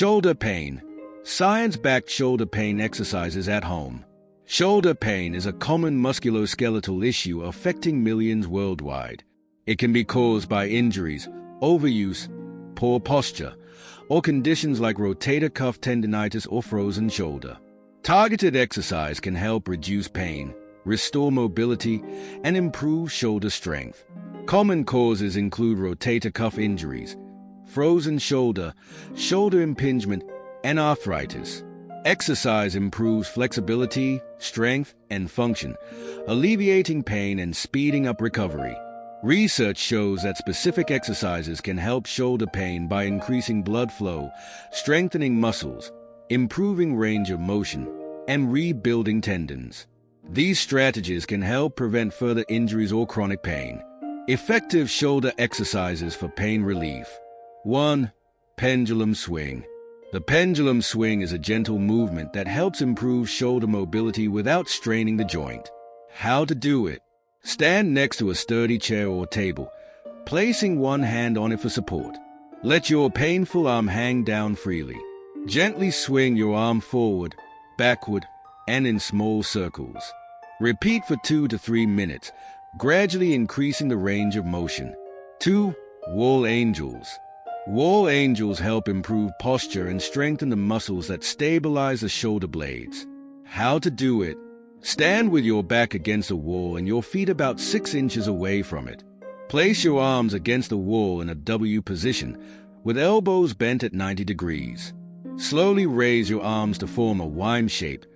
Shoulder pain. Science-backed shoulder pain exercises at home. Shoulder pain is a common musculoskeletal issue affecting millions worldwide. It can be caused by injuries, overuse, poor posture, or conditions like rotator cuff tendinitis or frozen shoulder. Targeted exercise can help reduce pain, restore mobility, and improve shoulder strength. Common causes include rotator cuff injuries, frozen shoulder, shoulder impingement, and arthritis. Exercise improves flexibility, strength, and function, alleviating pain and speeding up recovery. Research shows that specific exercises can help shoulder pain by increasing blood flow, strengthening muscles, improving range of motion, and rebuilding tendons. These strategies can help prevent further injuries or chronic pain. Effective shoulder exercises for pain relief. 1. Pendulum swing. The pendulum swing is a gentle movement that helps improve shoulder mobility without straining the joint. How to do it? Stand next to a sturdy chair or table, placing one hand on it for support. Let your painful arm hang down freely. Gently swing your arm forward, backward, and in small circles. Repeat for 2 to 3 minutes, gradually increasing the range of motion. 2. Wall angels. Wall angels help improve posture and strengthen the muscles that stabilize the shoulder blades. How to do it? Stand with your back against a wall and your feet about 6 inches away from it. Place your arms against the wall in a W position, with elbows bent at 90 degrees. Slowly raise your arms to form a Y shape,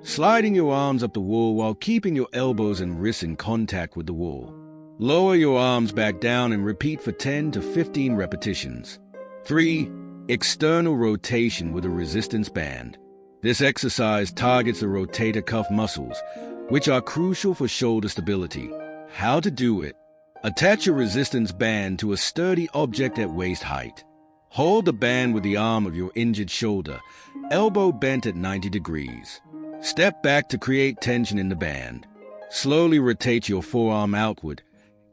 sliding your arms up the wall while keeping your elbows and wrists in contact with the wall. Lower your arms back down and repeat for 10 to 15 repetitions. 3. External rotation with a resistance band. This exercise targets the rotator cuff muscles, which are crucial for shoulder stability. How to do it? Attach a resistance band to a sturdy object at waist height. Hold the band with the arm of your injured shoulder, elbow bent at 90 degrees. Step back to create tension in the band. Slowly rotate your forearm outward,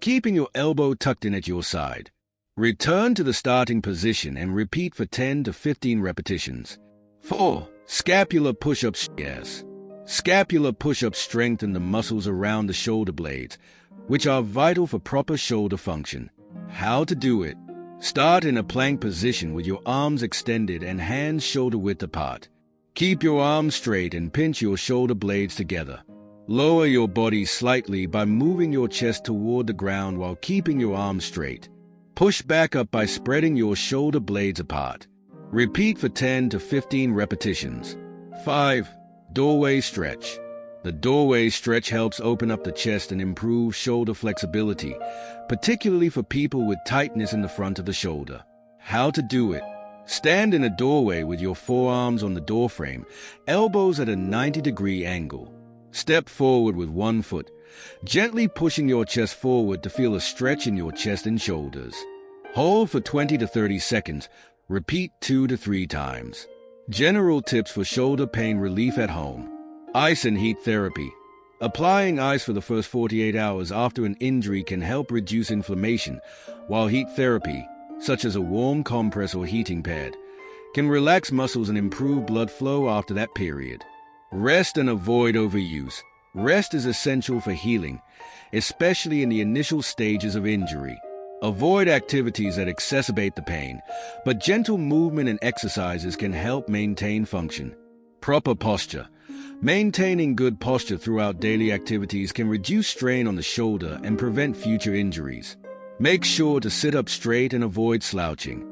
keeping your elbow tucked in at your side. Return to the starting position and repeat for 10 to 15 repetitions. 4. Scapular push-ups. Yes. Scapular push-ups strengthen the muscles around the shoulder blades, which are vital for proper shoulder function. How to do it? Start in a plank position with your arms extended and hands shoulder-width apart. Keep your arms straight and pinch your shoulder blades together. Lower your body slightly by moving your chest toward the ground while keeping your arms straight. Push back up by spreading your shoulder blades apart. Repeat for 10 to 15 repetitions. 5. Doorway stretch. The doorway stretch helps open up the chest and improve shoulder flexibility, particularly for people with tightness in the front of the shoulder. How to do it? Stand in a doorway with your forearms on the doorframe, elbows at a 90-degree angle. Step forward with one foot, gently pushing your chest forward to feel a stretch in your chest and shoulders. Hold for 20 to 30 seconds. Repeat 2 to 3 times. General tips for shoulder pain relief at home. Ice and heat therapy. Applying ice for the first 48 hours after an injury can help reduce inflammation, while heat therapy, such as a warm compress or heating pad, can relax muscles and improve blood flow after that period. Rest and avoid overuse. Rest is essential for healing, especially in the initial stages of injury. Avoid activities that exacerbate the pain, but gentle movement and exercises can help maintain function. Proper posture. Maintaining good posture throughout daily activities can reduce strain on the shoulder and prevent future injuries. Make sure to sit up straight and avoid slouching.